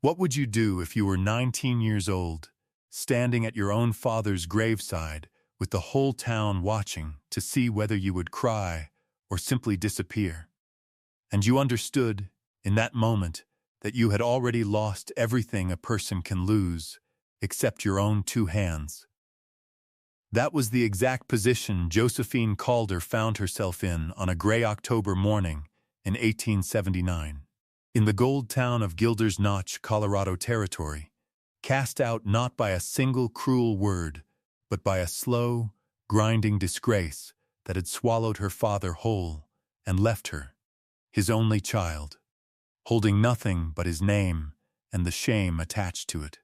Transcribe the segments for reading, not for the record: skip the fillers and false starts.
What would you do if you were 19 years old, standing at your own father's graveside, with the whole town watching to see whether you would cry or simply disappear? And you understood, in that moment, that you had already lost everything a person can lose, except your own two hands. That was the exact position Josephine Calder found herself in on a gray October morning in 1879. In the gold town of Gilders Notch, Colorado Territory, cast out not by a single cruel word, but by a slow, grinding disgrace that had swallowed her father whole and left her, his only child, holding nothing but his name and the shame attached to it.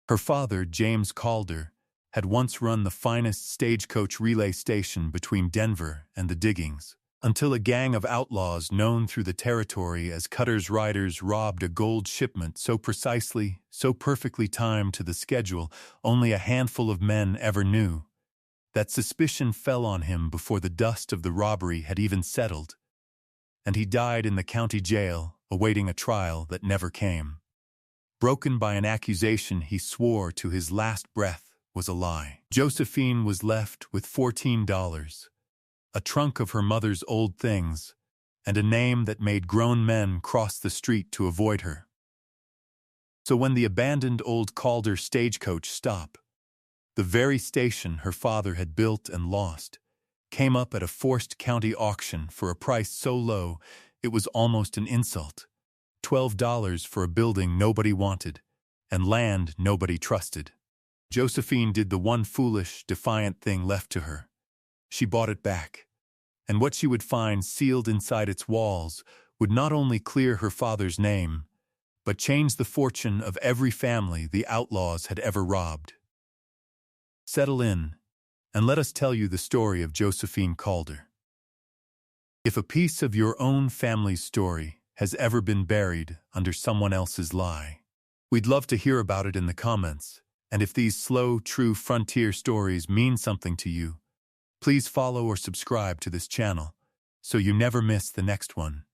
Her father, James Calder, had once run the finest stagecoach relay station between Denver and the diggings, until a gang of outlaws known through the territory as Cutter's Riders robbed a gold shipment so precisely, so perfectly timed to the schedule only a handful of men ever knew, that suspicion fell on him before the dust of the robbery had even settled, and he died in the county jail, awaiting a trial that never came. Broken by an accusation he swore to his last breath was a lie. Josephine was left with $14, a trunk of her mother's old things, and a name that made grown men cross the street to avoid her. So when the abandoned old Calder stagecoach stopped, the very station her father had built and lost, came up at a forced county auction for a price so low it was almost an insult. $12 for a building nobody wanted, and land nobody trusted. Josephine did the one foolish, defiant thing left to her. She bought it back, and what she would find sealed inside its walls would not only clear her father's name, but change the fortune of every family the Outlaws had ever robbed. Settle in, and let us tell you the story of Josephine Calder. If a piece of your own family's story has ever been buried under someone else's lie, we'd love to hear about it in the comments, and if these slow, true frontier stories mean something to you, please follow or subscribe to this channel so you never miss the next one.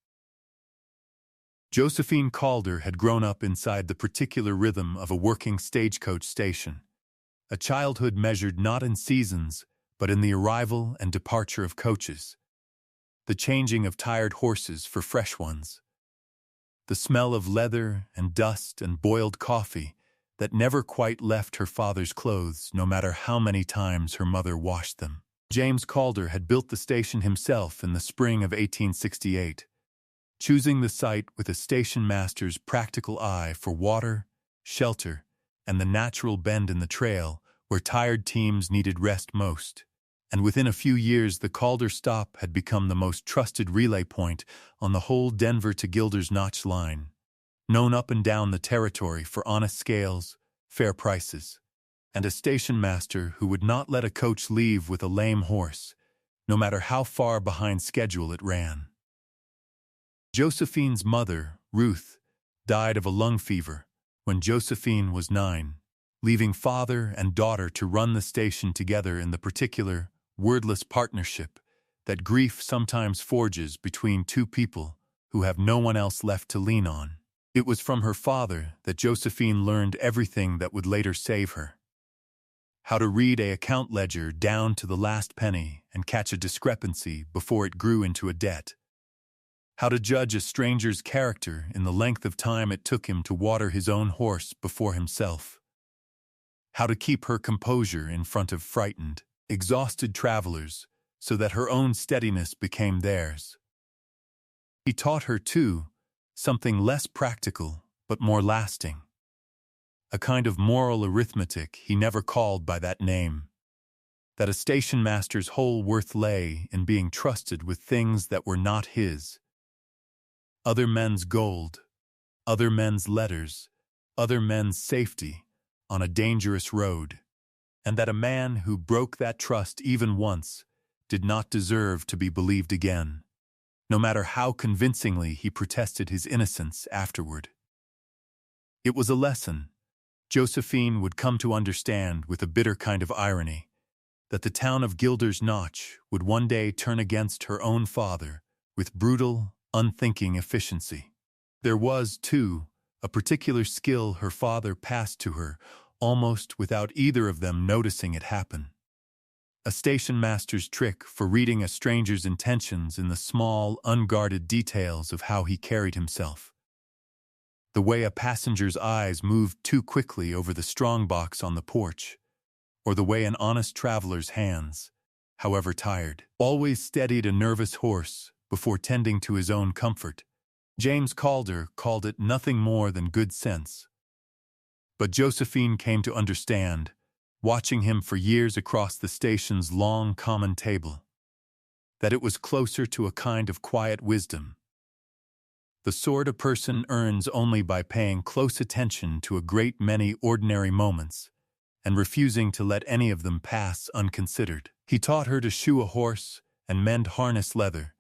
Josephine Calder had grown up inside the particular rhythm of a working stagecoach station, a childhood measured not in seasons, but in the arrival and departure of coaches, the changing of tired horses for fresh ones, the smell of leather and dust and boiled coffee that never quite left her father's clothes no matter how many times her mother washed them. James Calder had built the station himself in the spring of 1868, choosing the site with a station master's practical eye for water, shelter, and the natural bend in the trail where tired teams needed rest most. And within a few years the Calder stop had become the most trusted relay point on the whole Denver to Gilders Notch line, known up and down the territory for honest scales, fair prices, and a station master who would not let a coach leave with a lame horse, no matter how far behind schedule it ran. Josephine's mother, Ruth, died of a lung fever when Josephine was 9, leaving father and daughter to run the station together in the particular, wordless partnership that grief sometimes forges between two people who have no one else left to lean on. It was from her father that Josephine learned everything that would later save her. How to read an account ledger down to the last penny and catch a discrepancy before it grew into a debt. How to judge a stranger's character in the length of time it took him to water his own horse before himself. How to keep her composure in front of frightened, exhausted travelers so that her own steadiness became theirs. He taught her, too, something less practical but more lasting. A kind of moral arithmetic he never called by that name. That a station master's whole worth lay in being trusted with things that were not his. Other men's gold, other men's letters, other men's safety on a dangerous road. And that a man who broke that trust even once did not deserve to be believed again, no matter how convincingly he protested his innocence afterward. It was a lesson Josephine would come to understand with a bitter kind of irony, that the town of Gilders Notch would one day turn against her own father with brutal, unthinking efficiency. There was, too, a particular skill her father passed to her, almost without either of them noticing it happen. A station master's trick for reading a stranger's intentions in the small, unguarded details of how he carried himself. The way a passenger's eyes moved too quickly over the strongbox on the porch, or the way an honest traveler's hands, however tired, always steadied a nervous horse before tending to his own comfort. James Calder called it nothing more than good sense. But Josephine came to understand, watching him for years across the station's long common table, that it was closer to a kind of quiet wisdom. The sort a person earns only by paying close attention to a great many ordinary moments and refusing to let any of them pass unconsidered. He taught her to shoe a horse and mend harness leather,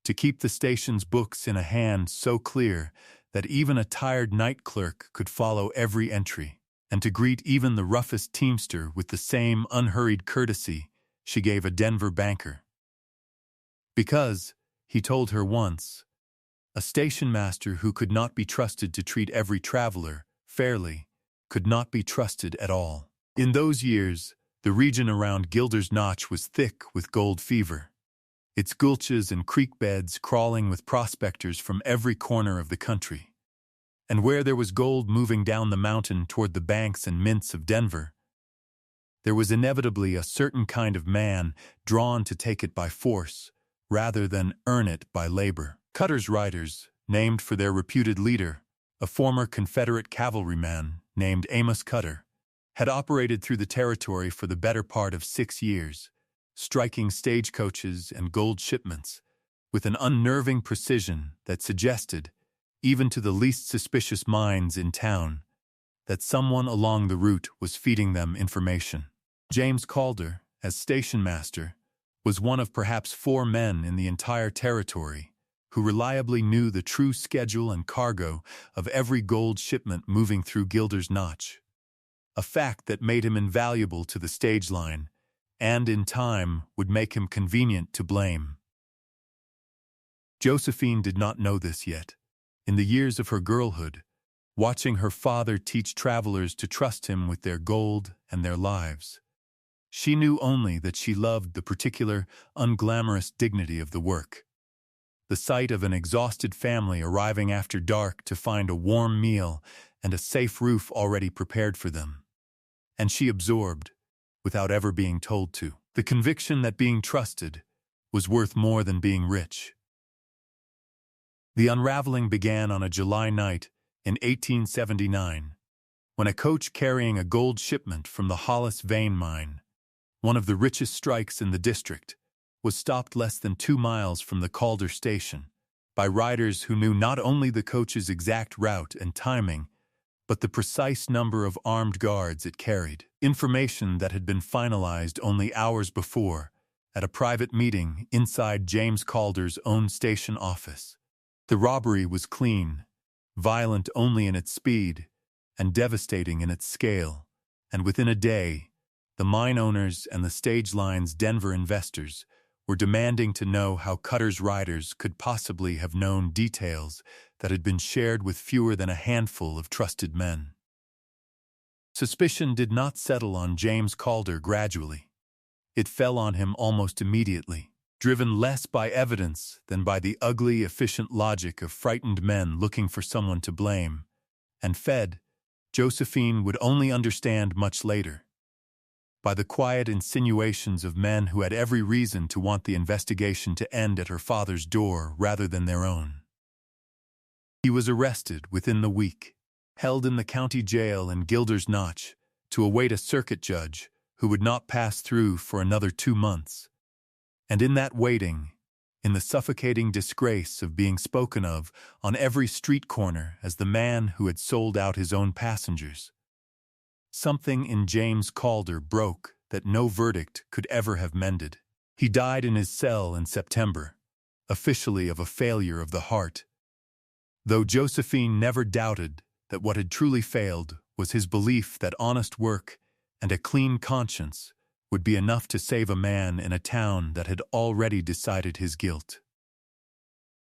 to keep the station's books in a hand so clear that even a tired night clerk could follow every entry, and to greet even the roughest teamster with the same unhurried courtesy she gave a Denver banker. Because, he told her once, a station master who could not be trusted to treat every traveler fairly could not be trusted at all. In those years, the region around Gilders Notch was thick with gold fever, its gulches and creek beds crawling with prospectors from every corner of the country. And where there was gold moving down the mountain toward the banks and mints of Denver, there was inevitably a certain kind of man drawn to take it by force, rather than earn it by labor. Cutter's Riders, named for their reputed leader, a former Confederate cavalryman named Amos Cutter, had operated through the territory for the better part of 6 years, striking stagecoaches and gold shipments with an unnerving precision that suggested, even to the least suspicious minds in town, that someone along the route was feeding them information. James Calder, as station master, was one of perhaps 4 men in the entire territory who reliably knew the true schedule and cargo of every gold shipment moving through Gilders Notch, a fact that made him invaluable to the stage line and, in time, would make him convenient to blame. Josephine did not know this yet. In the years of her girlhood, watching her father teach travelers to trust him with their gold and their lives, she knew only that she loved the particular, unglamorous dignity of the work. The sight of an exhausted family arriving after dark to find a warm meal and a safe roof already prepared for them. And she absorbed, without ever being told to, the conviction that being trusted was worth more than being rich. The unraveling began on a July night in 1879, when a coach carrying a gold shipment from the Hollis vein mine, one of the richest strikes in the district, was stopped less than 2 miles from the Calder station by riders who knew not only the coach's exact route and timing, but the precise number of armed guards it carried, information that had been finalized only hours before at a private meeting inside James Calder's own station office. The robbery was clean, violent only in its speed, and devastating in its scale, and within a day, the mine owners and the stage line's Denver investors were demanding to know how Cutter's riders could possibly have known details that had been shared with fewer than a handful of trusted men. Suspicion did not settle on James Calder gradually. It fell on him almost immediately, driven less by evidence than by the ugly, efficient logic of frightened men looking for someone to blame, and fed, Josephine would only understand much later, by the quiet insinuations of men who had every reason to want the investigation to end at her father's door rather than their own. He was arrested within the week, held in the county jail in Gilders Notch to await a circuit judge who would not pass through for another 2 months. And in that waiting, in the suffocating disgrace of being spoken of on every street corner as the man who had sold out his own passengers, something in James Calder broke that no verdict could ever have mended. He died in his cell in September, officially of a failure of the heart, though Josephine never doubted that what had truly failed was his belief that honest work and a clean conscience would be enough to save a man in a town that had already decided his guilt.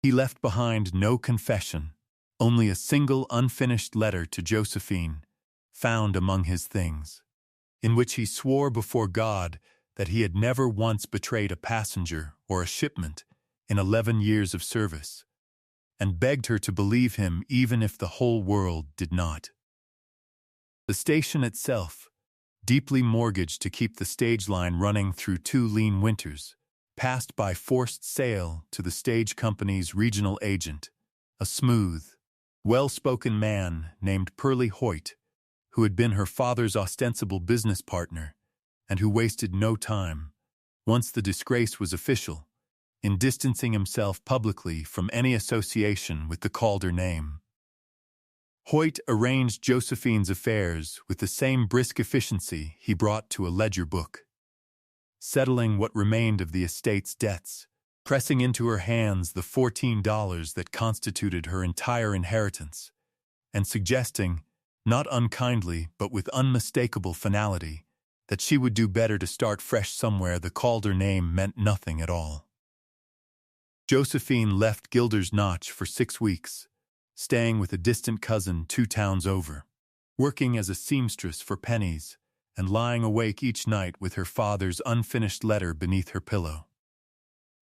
He left behind no confession, only a single unfinished letter to Josephine, found among his things, in which he swore before God that he had never once betrayed a passenger or a shipment in 11 years of service, and begged her to believe him even if the whole world did not. The station itself, deeply mortgaged to keep the stage line running through 2 lean winters, passed by forced sale to the stage company's regional agent, a smooth, well-spoken man named Pearly Hoyt, who had been her father's ostensible business partner and who wasted no time, once the disgrace was official, in distancing himself publicly from any association with the Calder name. Hoyt arranged Josephine's affairs with the same brisk efficiency he brought to a ledger book, settling what remained of the estate's debts, pressing into her hands the $14 that constituted her entire inheritance, and suggesting, not unkindly but with unmistakable finality, that she would do better to start fresh somewhere the Calder name meant nothing at all. Josephine left Gilders Notch for 6 weeks, staying with a distant cousin 2 towns over, working as a seamstress for pennies, and lying awake each night with her father's unfinished letter beneath her pillow.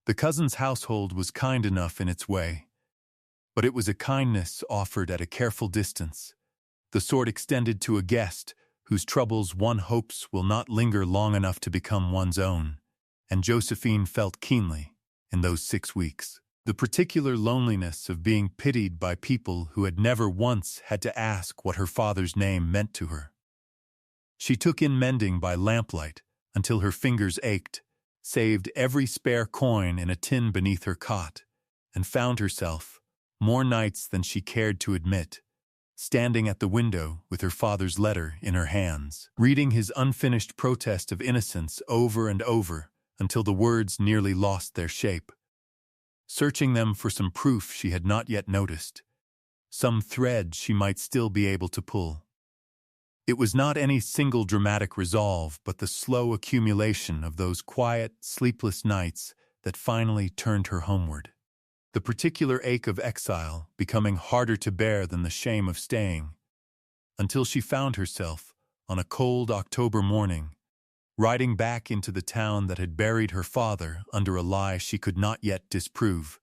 The cousin's household was kind enough in its way, but it was a kindness offered at a careful distance, the sort extended to a guest whose troubles one hopes will not linger long enough to become one's own, and Josephine felt keenly, in those 6 weeks, the particular loneliness of being pitied by people who had never once had to ask what her father's name meant to her. She took in mending by lamplight until her fingers ached, saved every spare coin in a tin beneath her cot, and found herself, more nights than she cared to admit, standing at the window with her father's letter in her hands, reading his unfinished protest of innocence over and over until the words nearly lost their shape, searching them for some proof she had not yet noticed, some thread she might still be able to pull. It was not any single dramatic resolve, but the slow accumulation of those quiet, sleepless nights that finally turned her homeward. The particular ache of exile becoming harder to bear than the shame of staying, until she found herself, on a cold October morning, riding back into the town that had buried her father under a lie she could not yet disprove,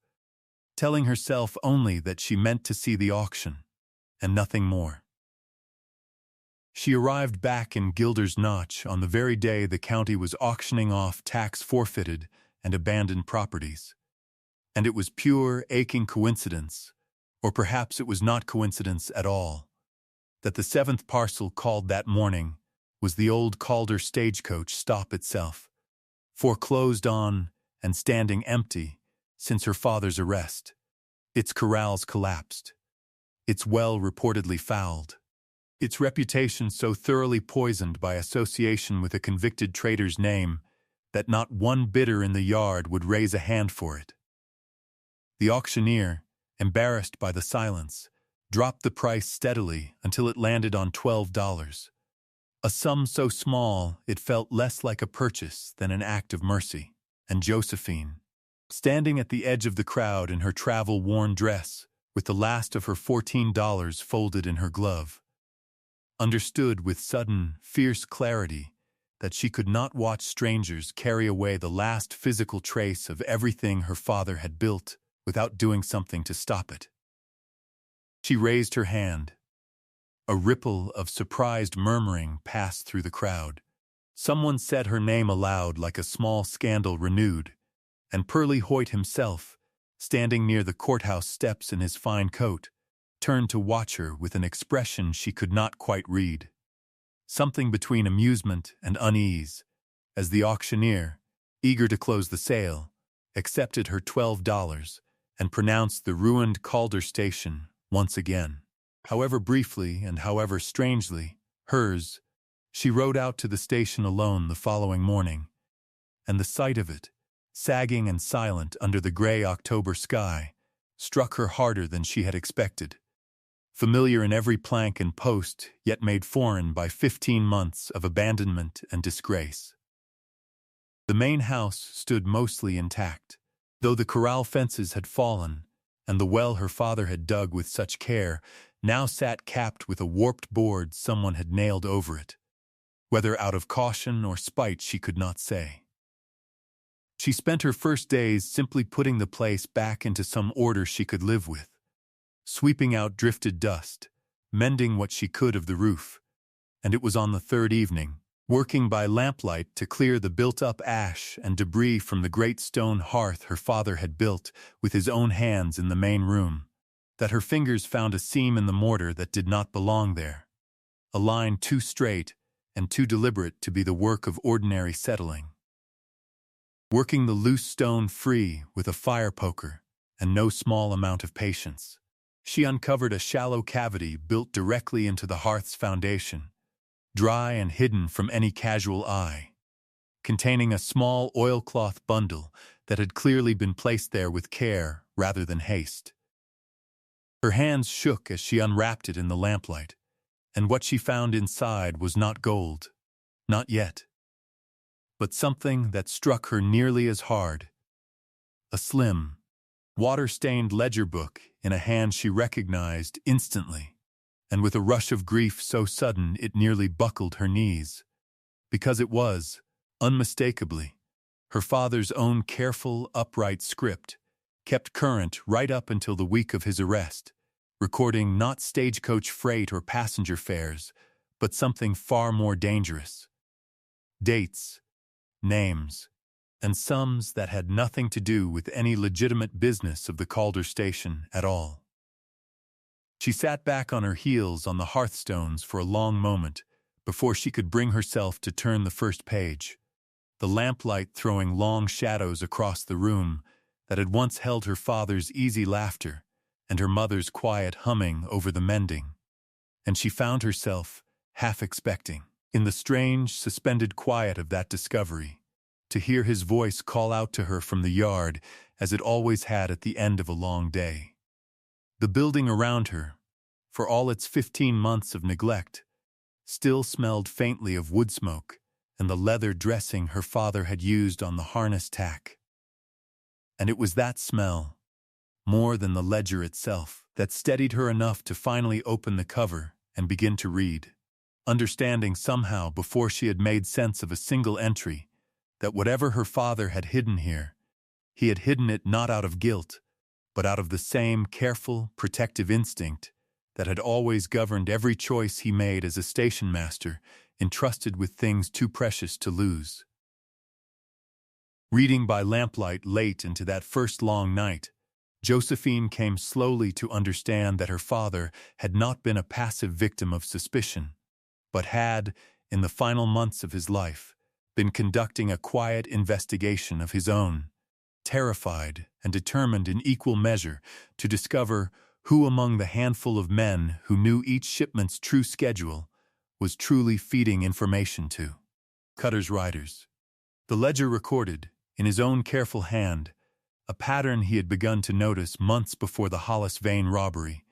telling herself only that she meant to see the auction, and nothing more. She arrived back in Gilders Notch on the very day the county was auctioning off tax-forfeited and abandoned properties. And it was pure, aching coincidence, or perhaps it was not coincidence at all, that the 7th parcel called that morning was the old Calder Stagecoach stop itself, foreclosed on and standing empty since her father's arrest, its corrals collapsed, its well reportedly fouled, its reputation so thoroughly poisoned by association with a convicted trader's name that not one bidder in the yard would raise a hand for it. The auctioneer, embarrassed by the silence, dropped the price steadily until it landed on $12, a sum so small it felt less like a purchase than an act of mercy, and Josephine, standing at the edge of the crowd in her travel-worn dress with the last of her $14 folded in her glove, understood with sudden, fierce clarity that she could not watch strangers carry away the last physical trace of everything her father had built without doing something to stop it. She raised her hand. A ripple of surprised murmuring passed through the crowd. Someone said her name aloud like a small scandal renewed, and Pearly Hoyt himself, standing near the courthouse steps in his fine coat, turned to watch her with an expression she could not quite read, something between amusement and unease, as the auctioneer, eager to close the sale, accepted her $12 and pronounced the ruined Calder station once again, however briefly and however strangely, hers. She rode out to the station alone the following morning, and the sight of it, sagging and silent under the gray October sky, struck her harder than she had expected. Familiar in every plank and post, yet made foreign by 15 months of abandonment and disgrace. The main house stood mostly intact, though the corral fences had fallen, and the well her father had dug with such care now sat capped with a warped board someone had nailed over it. Whether out of caution or spite she could not say. She spent her first days simply putting the place back into some order she could live with, sweeping out drifted dust, mending what she could of the roof, and it was on the third evening, working by lamplight to clear the built-up ash and debris from the great stone hearth her father had built with his own hands in the main room, that her fingers found a seam in the mortar that did not belong there, a line too straight and too deliberate to be the work of ordinary settling. Working the loose stone free with a fire poker and no small amount of patience, she uncovered a shallow cavity built directly into the hearth's foundation, dry and hidden from any casual eye, containing a small oilcloth bundle that had clearly been placed there with care rather than haste. Her hands shook as she unwrapped it in the lamplight, and what she found inside was not gold, not yet, but something that struck her nearly as hard. A slim, water-stained ledger book in a hand she recognized instantly, and with a rush of grief so sudden it nearly buckled her knees, because it was, unmistakably, her father's own careful, upright script, kept current right up until the week of his arrest, recording not stagecoach freight or passenger fares, but something far more dangerous. Dates, names, and sums that had nothing to do with any legitimate business of the Calder station at all. She sat back on her heels on the hearthstones for a long moment before she could bring herself to turn the first page, the lamplight throwing long shadows across the room that had once held her father's easy laughter and her mother's quiet humming over the mending, and she found herself half expecting, in the strange, suspended quiet of that discovery, to hear his voice call out to her from the yard as it always had at the end of a long day. The building around her, for all its 15 months of neglect, still smelled faintly of wood smoke and the leather dressing her father had used on the harness tack. And it was that smell, more than the ledger itself, that steadied her enough to finally open the cover and begin to read, understanding somehow before she had made sense of a single entry that whatever her father had hidden here, he had hidden it not out of guilt, but out of the same careful, protective instinct that had always governed every choice he made as a station master entrusted with things too precious to lose. Reading by lamplight late into that first long night, Josephine came slowly to understand that her father had not been a passive victim of suspicion, but had, in the final months of his life, been conducting a quiet investigation of his own, terrified and determined in equal measure to discover who among the handful of men who knew each shipment's true schedule was truly feeding information to Cutter's riders. The ledger recorded, in his own careful hand, a pattern he had begun to notice months before the Hollis Vein robbery,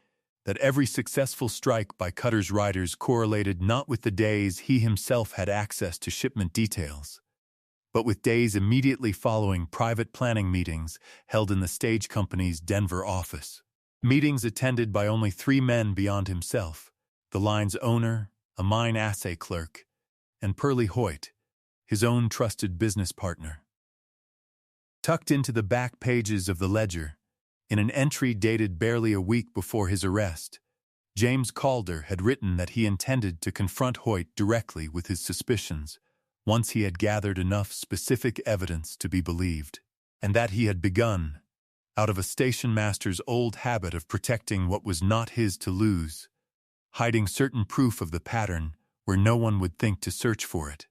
that every successful strike by Cutter's riders correlated not with the days he himself had access to shipment details, but with days immediately following private planning meetings held in the stage company's Denver office. Meetings attended by only 3 men beyond himself, the line's owner, a mine assay clerk, and Pearlie Hoyt, his own trusted business partner. Tucked into the back pages of the ledger, in an entry dated barely a week before his arrest, James Calder had written that he intended to confront Hoyt directly with his suspicions once he had gathered enough specific evidence to be believed, and that he had begun, out of a station master's old habit of protecting what was not his to lose, hiding certain proof of the pattern where no one would think to search for it.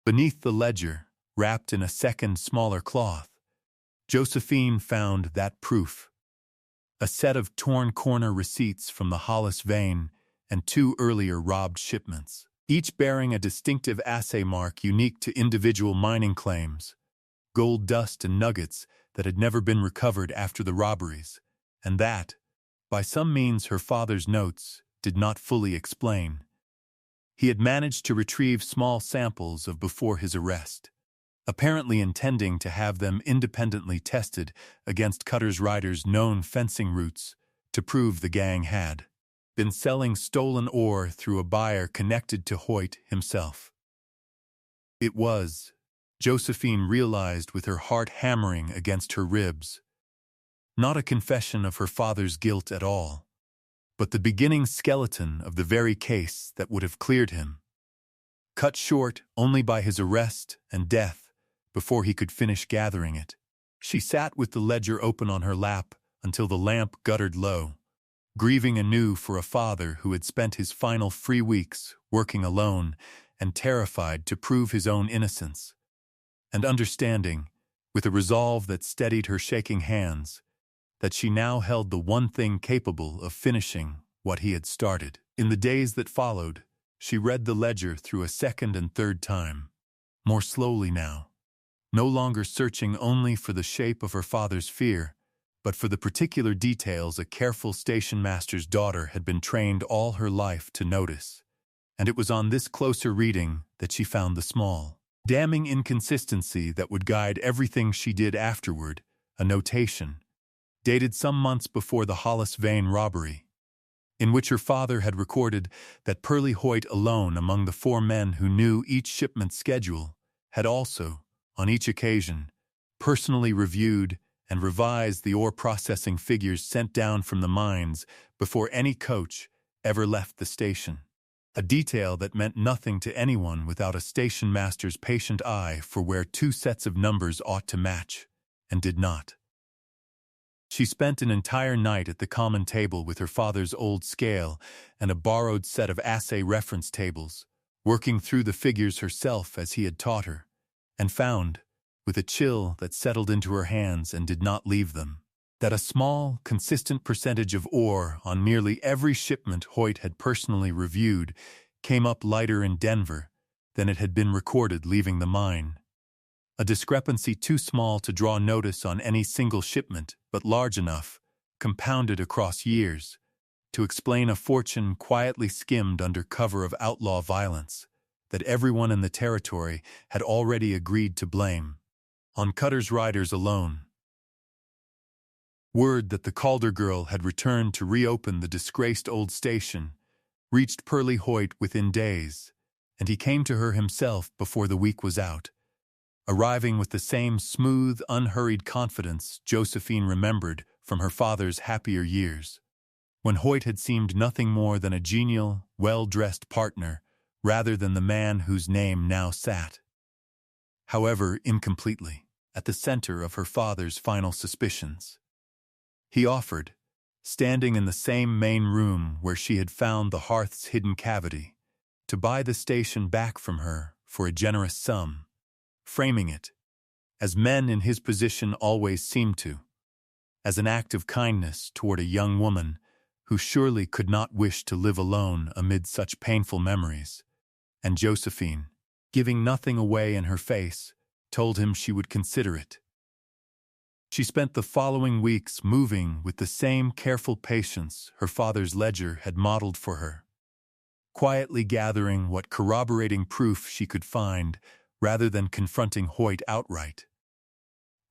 Beneath the ledger, wrapped in a second smaller cloth, Josephine found that proof, a set of torn corner receipts from the Hollis Vein and 2 earlier robbed shipments, each bearing a distinctive assay mark unique to individual mining claims, gold dust and nuggets that had never been recovered after the robberies, and that, by some means her father's notes did not fully explain. He had managed to retrieve small samples of before his arrest, apparently intending to have them independently tested against Cutter's riders' known fencing routes to prove the gang had been selling stolen ore through a buyer connected to Hoyt himself. It was, Josephine realized with her heart hammering against her ribs, not a confession of her father's guilt at all, but the beginning skeleton of the very case that would have cleared him, cut short only by his arrest and death before he could finish gathering it. She sat with the ledger open on her lap until the lamp guttered low, grieving anew for a father who had spent his final free weeks working alone and terrified to prove his own innocence, and understanding, with a resolve that steadied her shaking hands, that she now held the one thing capable of finishing what he had started. In the days that followed, she read the ledger through a second and third time, more slowly now, no longer searching only for the shape of her father's fear, but for the particular details a careful station master's daughter had been trained all her life to notice. And it was on this closer reading that she found the small, damning inconsistency that would guide everything she did afterward, a notation, dated some months before the Hollis Vein robbery, in which her father had recorded that Pearlie Hoyt alone among the 4 men who knew each shipment's schedule had also, on each occasion, personally reviewed and revised the ore processing figures sent down from the mines before any coach ever left the station, a detail that meant nothing to anyone without a station master's patient eye for where 2 sets of numbers ought to match, and did not. She spent an entire night at the common table with her father's old scale and a borrowed set of assay reference tables, working through the figures herself as he had taught her, and found, with a chill that settled into her hands and did not leave them, that a small, consistent percentage of ore on nearly every shipment Hoyt had personally reviewed came up lighter in Denver than it had been recorded leaving the mine. A discrepancy too small to draw notice on any single shipment, but large enough, compounded across years, to explain a fortune quietly skimmed under cover of outlaw violence that everyone in the territory had already agreed to blame on Cutter's riders alone. Word that the Calder girl had returned to reopen the disgraced old station reached Pearlie Hoyt within days, and he came to her himself before the week was out, arriving with the same smooth, unhurried confidence Josephine remembered from her father's happier years, when Hoyt had seemed nothing more than a genial, well-dressed partner rather than the man whose name now sat, however incompletely, at the center of her father's final suspicions. He offered, standing in the same main room where she had found the hearth's hidden cavity, to buy the station back from her for a generous sum, framing it, as men in his position always seemed to, as an act of kindness toward a young woman who surely could not wish to live alone amid such painful memories. And Josephine, giving nothing away in her face, told him she would consider it. She spent the following weeks moving with the same careful patience her father's ledger had modeled for her, quietly gathering what corroborating proof she could find rather than confronting Hoyt outright.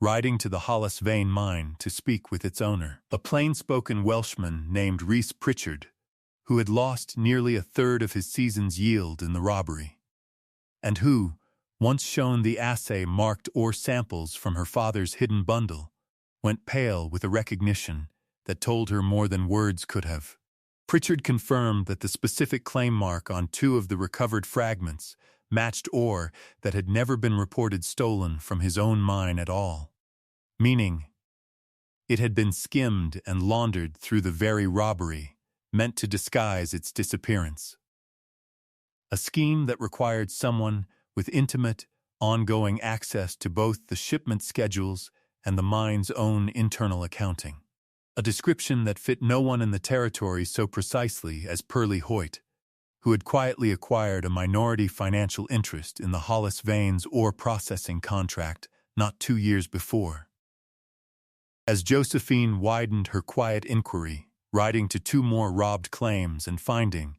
Riding to the Hollis Vein mine to speak with its owner, a plain-spoken Welshman named Reese Pritchard, who had lost nearly a third of his season's yield in the robbery, and who, once shown the assay-marked ore samples from her father's hidden bundle, went pale with a recognition that told her more than words could have. Pritchard confirmed that the specific claim mark on 2 of the recovered fragments matched ore that had never been reported stolen from his own mine at all, meaning it had been skimmed and laundered through the very robbery meant to disguise its disappearance. A scheme that required someone with intimate, ongoing access to both the shipment schedules and the mine's own internal accounting. A description that fit no one in the territory so precisely as Pearlie Hoyt, who had quietly acquired a minority financial interest in the Hollis Veins ore processing contract not 2 years before. As Josephine widened her quiet inquiry, riding to 2 more robbed claims and finding,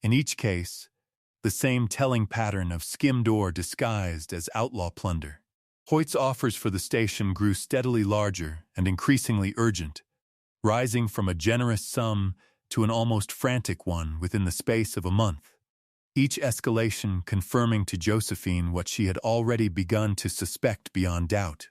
in each case, the same telling pattern of skimmed ore disguised as outlaw plunder, Hoyt's offers for the station grew steadily larger and increasingly urgent, rising from a generous sum to an almost frantic one within the space of a month. Each escalation confirming to Josephine what she had already begun to suspect beyond doubt: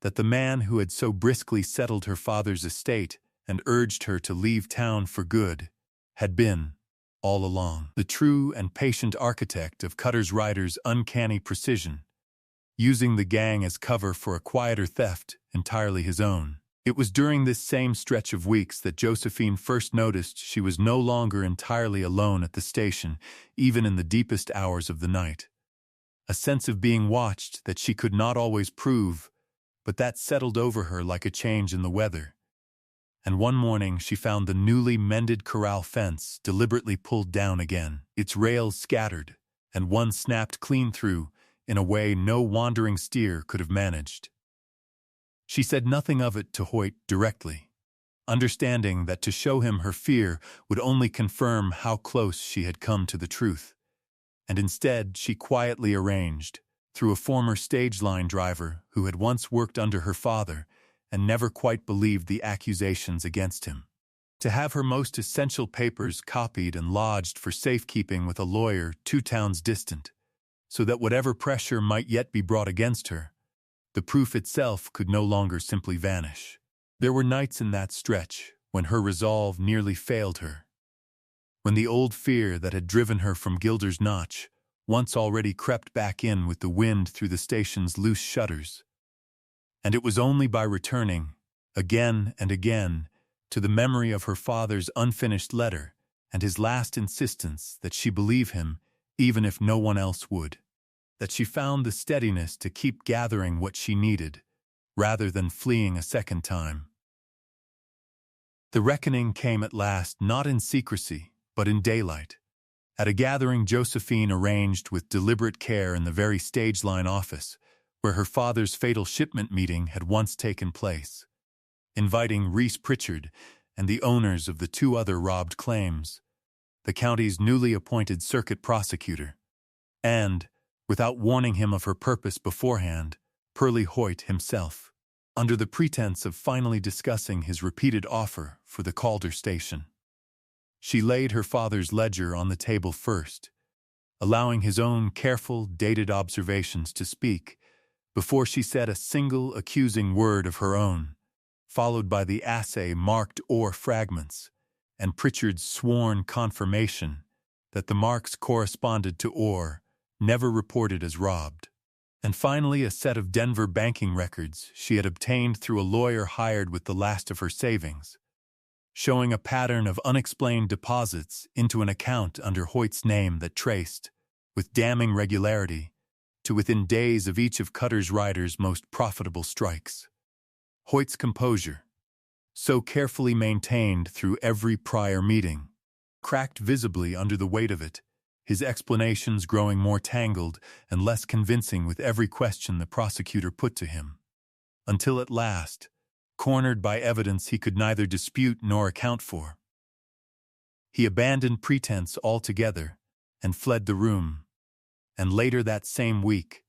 that the man who had so briskly settled her father's estate and urged her to leave town for good had been, all along, the true and patient architect of Cutter's Rider's uncanny precision, using the gang as cover for a quieter theft entirely his own. It was during this same stretch of weeks that Josephine first noticed she was no longer entirely alone at the station, even in the deepest hours of the night. A sense of being watched that she could not always prove, but that settled over her like a change in the weather. And one morning she found the newly mended corral fence deliberately pulled down again, its rails scattered, and one snapped clean through in a way no wandering steer could have managed. She said nothing of it to Hoyt directly, understanding that to show him her fear would only confirm how close she had come to the truth. And instead she quietly arranged, through a former stage line driver who had once worked under her father and never quite believed the accusations against him, to have her most essential papers copied and lodged for safekeeping with a lawyer 2 towns distant, so that whatever pressure might yet be brought against her, the proof itself could no longer simply vanish. There were nights in that stretch when her resolve nearly failed her, when the old fear that had driven her from Gilders Notch once already crept back in with the wind through the station's loose shutters. And it was only by returning, again and again, to the memory of her father's unfinished letter and his last insistence that she believe him even if no one else would, that she found the steadiness to keep gathering what she needed, rather than fleeing a second time. The reckoning came at last not in secrecy, but in daylight, at a gathering Josephine arranged with deliberate care in the very stage line office, where her father's fatal shipment meeting had once taken place, inviting Reese Pritchard and the owners of the 2 other robbed claims, the county's newly appointed circuit prosecutor, and, without warning him of her purpose beforehand, Pearlie Hoyt himself, under the pretense of finally discussing his repeated offer for the Calder station. She laid her father's ledger on the table first, allowing his own careful, dated observations to speak, before she said a single accusing word of her own, followed by the assay marked ore fragments, and Pritchard's sworn confirmation that the marks corresponded to ore never reported as robbed, and finally a set of Denver banking records she had obtained through a lawyer hired with the last of her savings, showing a pattern of unexplained deposits into an account under Hoyt's name that traced, with damning regularity, to within days of each of Cutter's Rider's most profitable strikes. Hoyt's composure, so carefully maintained through every prior meeting, cracked visibly under the weight of it, his explanations growing more tangled and less convincing with every question the prosecutor put to him, until at last, cornered by evidence he could neither dispute nor account for, he abandoned pretense altogether and fled the room, and later that same week,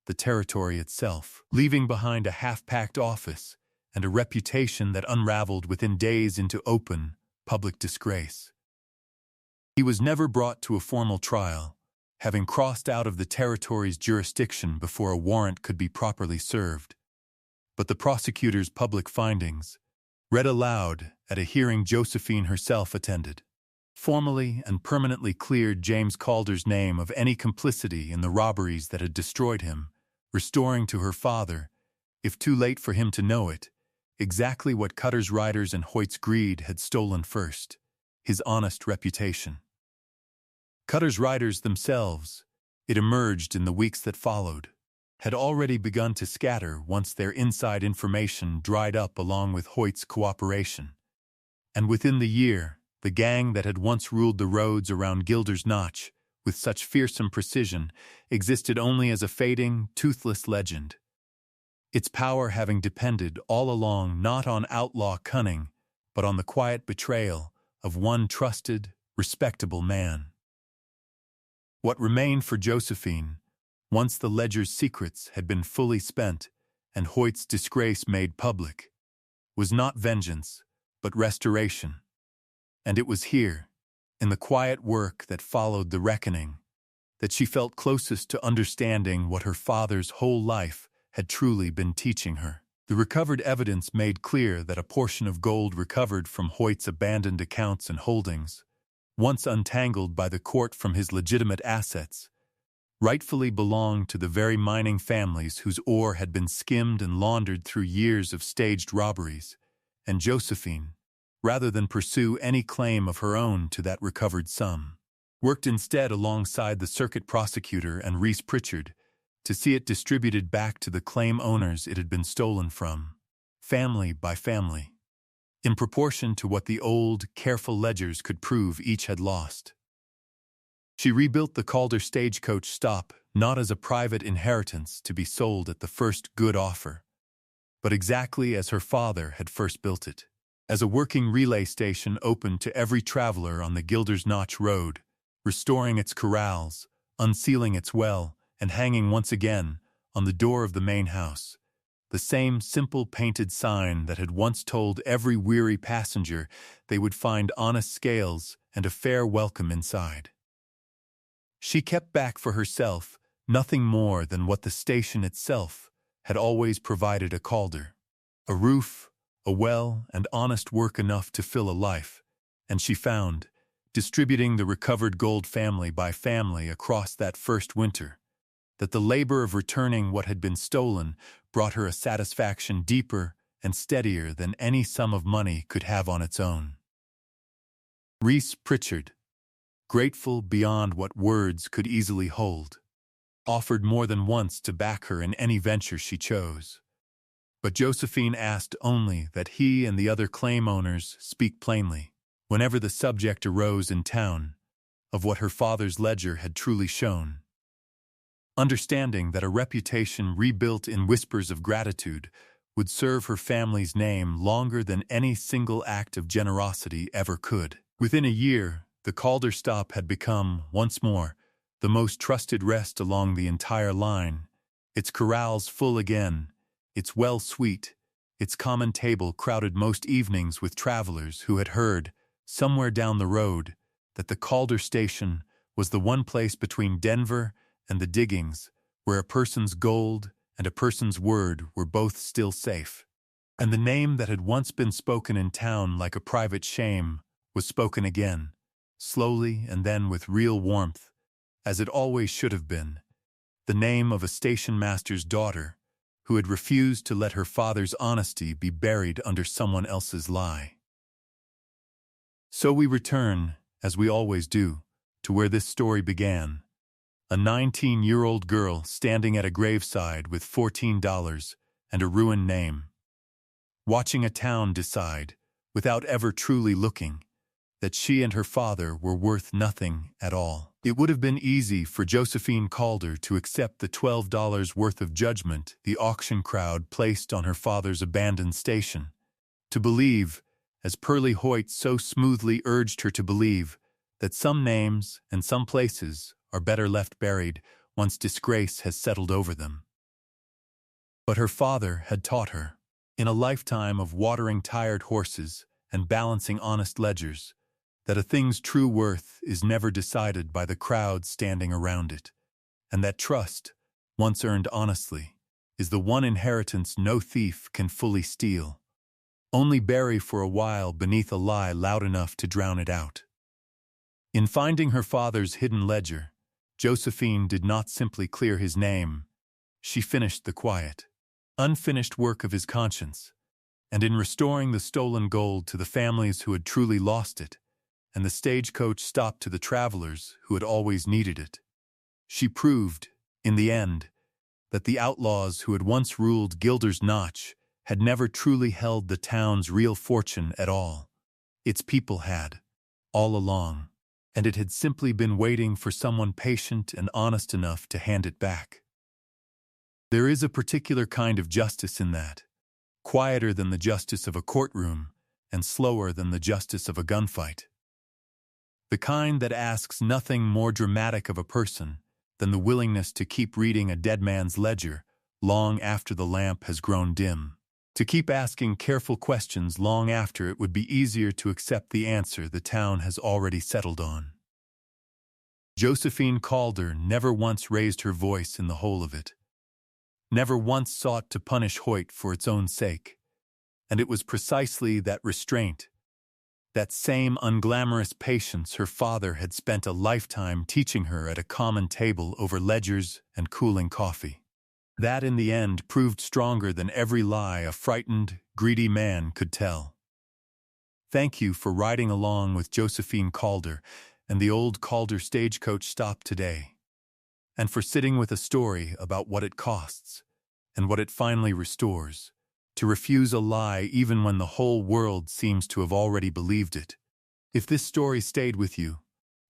the territory itself, leaving behind a half-packed office and a reputation that unraveled within days into open, public disgrace. He was never brought to a formal trial, having crossed out of the territory's jurisdiction before a warrant could be properly served. But the prosecutor's public findings, read aloud at a hearing Josephine herself attended, formally and permanently cleared James Calder's name of any complicity in the robberies that had destroyed him, restoring to her father, if too late for him to know it, exactly what Cutter's Riders and Hoyt's greed had stolen first: his honest reputation. Cutter's Riders themselves, it emerged in the weeks that followed, had already begun to scatter once their inside information dried up along with Hoyt's cooperation. And within the year, the gang that had once ruled the roads around Gilders Notch with such fearsome precision existed only as a fading, toothless legend, its power having depended all along not on outlaw cunning, but on the quiet betrayal of one trusted, respectable man. What remained for Josephine once the ledger's secrets had been fully spent and Hoyt's disgrace made public, was not vengeance, but restoration. And it was here, in the quiet work that followed the reckoning, that she felt closest to understanding what her father's whole life had truly been teaching her. The recovered evidence made clear that a portion of gold recovered from Hoyt's abandoned accounts and holdings, once untangled by the court from his legitimate assets, rightfully belonged to the very mining families whose ore had been skimmed and laundered through years of staged robberies, and Josephine, rather than pursue any claim of her own to that recovered sum, worked instead alongside the circuit prosecutor and Reese Pritchard to see it distributed back to the claim owners it had been stolen from, family by family, in proportion to what the old, careful ledgers could prove each had lost. She rebuilt the Calder Stagecoach stop not as a private inheritance to be sold at the first good offer, but exactly as her father had first built it, as a working relay station open to every traveler on the Gilders Notch Road, restoring its corrals, unsealing its well, and hanging once again, on the door of the main house, the same simple painted sign that had once told every weary passenger they would find honest scales and a fair welcome inside. She kept back for herself nothing more than what the station itself had always provided a Calder: a roof, a well, and honest work enough to fill a life, and she found, distributing the recovered gold family by family across that first winter, that the labor of returning what had been stolen brought her a satisfaction deeper and steadier than any sum of money could have on its own. Reese Pritchard, grateful beyond what words could easily hold, offered more than once to back her in any venture she chose. But Josephine asked only that he and the other claim owners speak plainly, whenever the subject arose in town, of what her father's ledger had truly shown. Understanding that a reputation rebuilt in whispers of gratitude would serve her family's name longer than any single act of generosity ever could. Within a year, the Calder stop had become, once more, the most trusted rest along the entire line, its corrals full again, its well sweet, its common table crowded most evenings with travelers who had heard, somewhere down the road, that the Calder station was the one place between Denver and the diggings where a person's gold and a person's word were both still safe. And the name that had once been spoken in town like a private shame was spoken again, slowly and then with real warmth, as it always should have been, the name of a station master's daughter who had refused to let her father's honesty be buried under someone else's lie. So we return, as we always do, to where this story began. A 19-year-old girl standing at a graveside with $14 and a ruined name, watching a town decide, without ever truly looking, that she and her father were worth nothing at all. It would have been easy for Josephine Calder to accept the $12 worth of judgment the auction crowd placed on her father's abandoned station, to believe, as Pearlie Hoyt so smoothly urged her to believe, that some names and some places are better left buried once disgrace has settled over them. But her father had taught her, in a lifetime of watering tired horses and balancing honest ledgers, that a thing's true worth is never decided by the crowd standing around it, and that trust, once earned honestly, is the one inheritance no thief can fully steal, only bury for a while beneath a lie loud enough to drown it out. In finding her father's hidden ledger, Josephine did not simply clear his name, she finished the quiet, unfinished work of his conscience, and in restoring the stolen gold to the families who had truly lost it, and the stagecoach stopped to the travelers who had always needed it, she proved, in the end, that the outlaws who had once ruled Gilders Notch had never truly held the town's real fortune at all. Its people had, all along, and it had simply been waiting for someone patient and honest enough to hand it back. There is a particular kind of justice in that, quieter than the justice of a courtroom and slower than the justice of a gunfight. The kind that asks nothing more dramatic of a person than the willingness to keep reading a dead man's ledger long after the lamp has grown dim. To keep asking careful questions long after it would be easier to accept the answer the town has already settled on. Josephine Calder never once raised her voice in the whole of it, never once sought to punish Hoyt for its own sake. And it was precisely that restraint, that same unglamorous patience her father had spent a lifetime teaching her at a common table over ledgers and cooling coffee, that in the end proved stronger than every lie a frightened, greedy man could tell. Thank you for riding along with Josephine Calder and the old Calder Stagecoach stop today, and for sitting with a story about what it costs and what it finally restores, to refuse a lie even when the whole world seems to have already believed it. If this story stayed with you,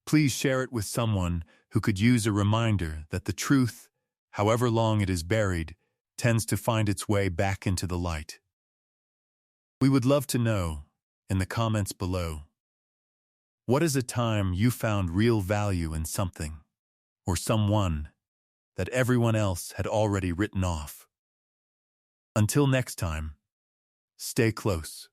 please share it with someone who could use a reminder that the truth, however long it is buried, tends to find its way back into the light. We would love to know, in the comments below, what is a time you found real value in something or someone that everyone else had already written off? Until next time, stay close.